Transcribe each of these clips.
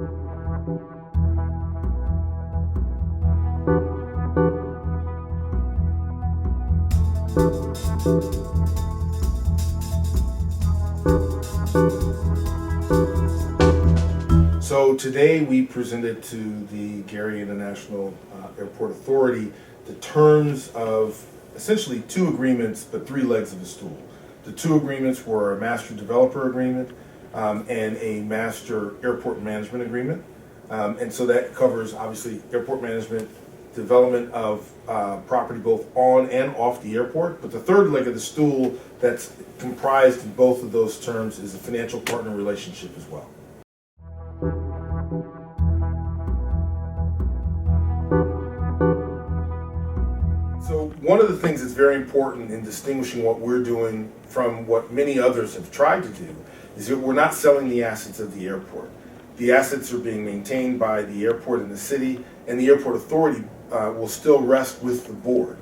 So today we presented to the Gary International Airport Authority the terms of essentially two agreements, but three legs of the stool. The two agreements were a master developer agreement and a master airport management agreement. And so that covers obviously airport management, development of property both on and off the airport. But the third leg of the stool that's comprised in both of those terms is a financial partner relationship as well. So one of the things that's very important in distinguishing what we're doing from what many others have tried to do is that we're not selling the assets of the airport. The assets are being maintained by the airport and the city, and the airport authority will still rest with the board,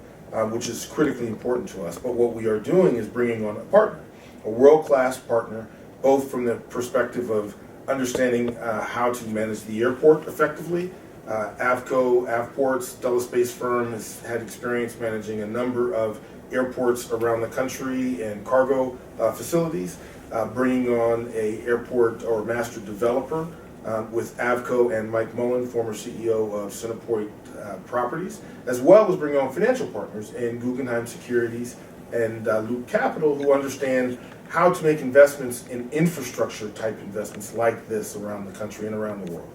which is critically important to us. But what we are doing is bringing on a partner, a world-class partner, both from the perspective of understanding how to manage the airport effectively. AFCO, AvPORTS, Dulles-based firm, has had experience managing a number of airports around the country and cargo facilities, bringing on a airport or master developer with AVCO and Mike Mullen, former CEO of CenterPoint Properties, as well as bringing on financial partners in Guggenheim Securities and Loop Capital, who understand how to make investments in infrastructure type investments like this around the country and around the world.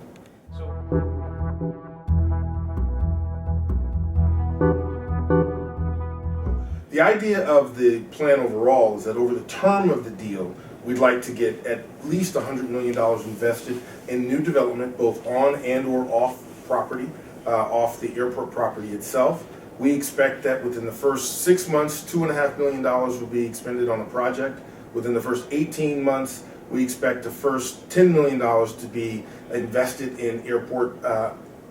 The idea of the plan overall is that over the term of the deal, we'd like to get at least $100 million invested in new development, both on and or off property, off the airport property itself. We expect that within the first 6 months, $2.5 million will be expended on the project. Within the first 18 months, we expect the first $10 million to be invested in airport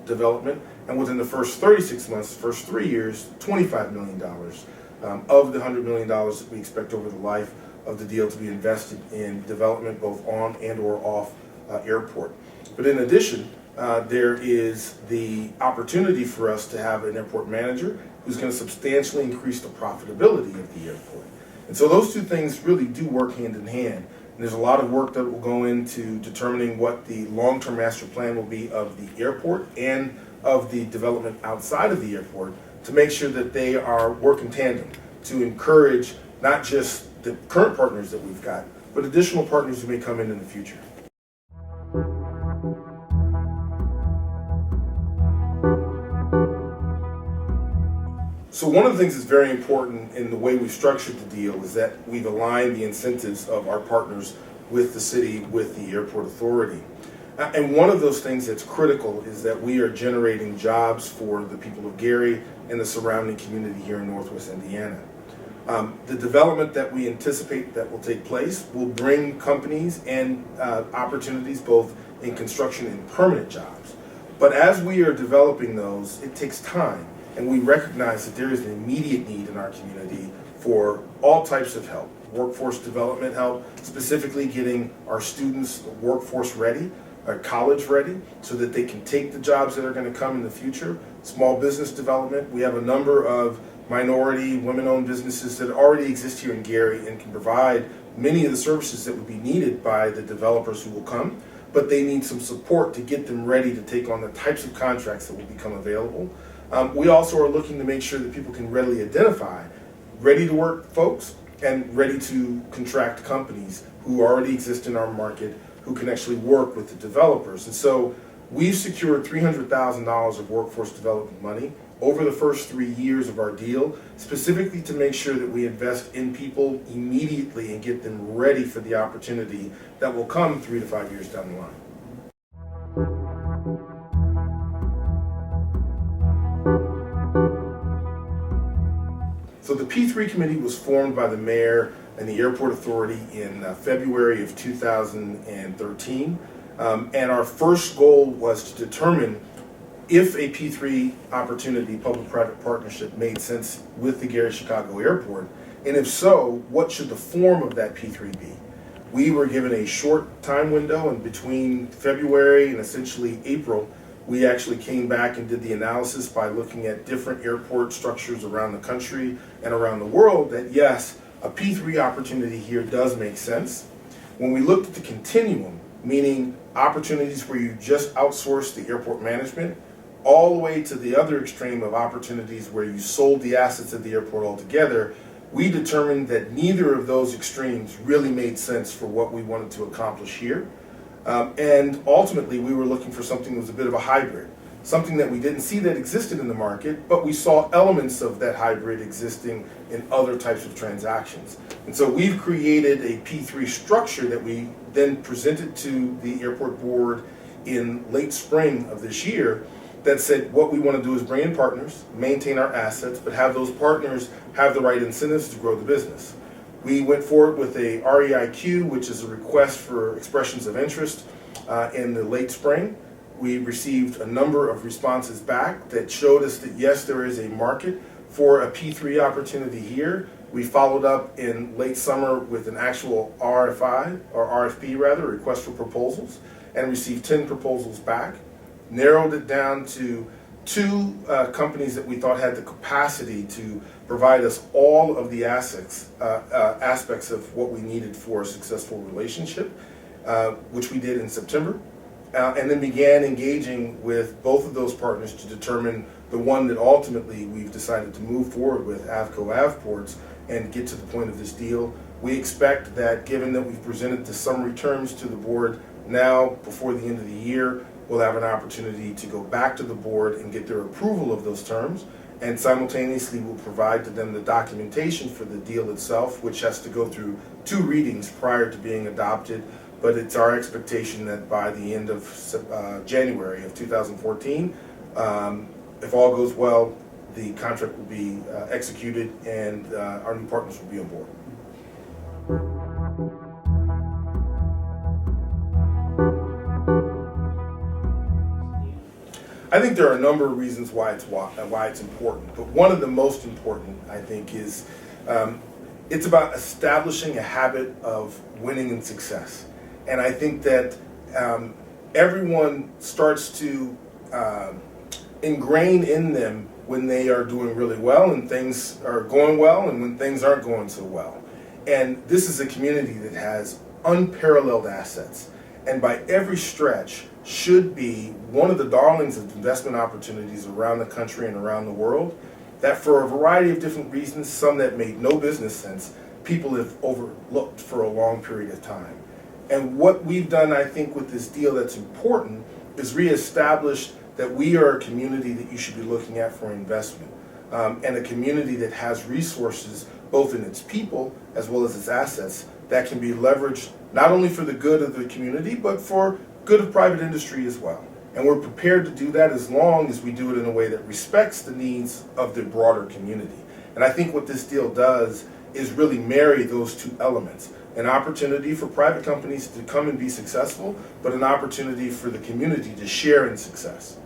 development. And within the first 36 months, first 3 years, $25 million of the $100 million that we expect over the life of the deal to be invested in development both on and or off airport. But in addition, there is the opportunity for us to have an airport manager who's going to substantially increase the profitability of the airport. And so those two things really do work hand in hand. And there's a lot of work that will go into determining what the long-term master plan will be of the airport and of the development outside of the airport to make sure that they are work in tandem to encourage not just the current partners that we've got, but additional partners who may come in the future. So one of the things that's very important in the way we've structured the deal is that we've aligned the incentives of our partners with the city, with the airport authority. And one of those things that's critical is that we are generating jobs for the people of Gary and the surrounding community here in Northwest Indiana. The development that we anticipate that will take place will bring companies and opportunities both in construction and permanent jobs. But as we are developing those, it takes time, and we recognize that there is an immediate need in our community for all types of help. Workforce development help, specifically getting our students workforce ready, or college ready, so that they can take the jobs that are going to come in the future. Small business development. We have a number of minority, women-owned businesses that already exist here in Gary and can provide many of the services that would be needed by the developers who will come, but they need some support to get them ready to take on the types of contracts that will become available. We also are looking to make sure that people can readily identify ready-to-work folks and ready-to-contract companies who already exist in our market who can actually work with the developers. And so we've secured $300,000 of workforce development money over the first 3 years of our deal, specifically to make sure that we invest in people immediately and get them ready for the opportunity that will come 3 to 5 years down the line. So the P3 committee was formed by the mayor and the airport authority in February of 2013. And our first goal was to determine if a P3 opportunity, public-private partnership, made sense with the Gary Chicago Airport, and if so, what should the form of that P3 be? We were given a short time window, and between February and essentially April, we actually came back and did the analysis by looking at different airport structures around the country and around the world that yes, a P3 opportunity here does make sense. When we looked at the continuum, meaning opportunities where you just outsource the airport management, all the way to the other extreme of opportunities where you sold the assets of the airport altogether, we determined that neither of those extremes really made sense for what we wanted to accomplish here. And ultimately, we were looking for something that was a bit of a hybrid, something that we didn't see that existed in the market, but we saw elements of that hybrid existing in other types of transactions. And so we've created a P3 structure that we then presented to the airport board in late spring of this year that said what we want to do is bring in partners, maintain our assets, but have those partners have the right incentives to grow the business. We went forward with a REIQ, which is a request for expressions of interest in the late spring. We received a number of responses back that showed us that yes, there is a market for a P3 opportunity here. We followed up in late summer with an actual RFI, or RFP rather, request for proposals, and received 10 proposals back. Narrowed it down to two companies that we thought had the capacity to provide us all of the aspects of what we needed for a successful relationship, which we did in September, and then began engaging with both of those partners to determine the one that ultimately we've decided to move forward with, AFCO AvPORTS, and get to the point of this deal. We expect that given that we've presented the summary terms to the board now before the end of the year, we'll have an opportunity to go back to the board and get their approval of those terms, and simultaneously we'll provide to them the documentation for the deal itself, which has to go through 2 readings prior to being adopted. But it's our expectation that by the end of January of 2014, if all goes well, the contract will be executed and our new partners will be on board. I think there are a number of reasons why it's important, but one of the most important, I think, is it's about establishing a habit of winning and success. And I think that everyone starts to ingrain in them when they are doing really well and things are going well and when things aren't going so well. And this is a community that has unparalleled assets, and by every stretch should be one of the darlings of investment opportunities around the country and around the world, that for a variety of different reasons, some that made no business sense, people have overlooked for a long period of time. And what we've done, I think, with this deal that's important is reestablish that we are a community that you should be looking at for investment, and a community that has resources both in its people as well as its assets that can be leveraged not only for the good of the community but for good of private industry as well. And we're prepared to do that as long as we do it in a way that respects the needs of the broader community. And I think what this deal does is really marry those two elements. An opportunity for private companies to come and be successful, but an opportunity for the community to share in success.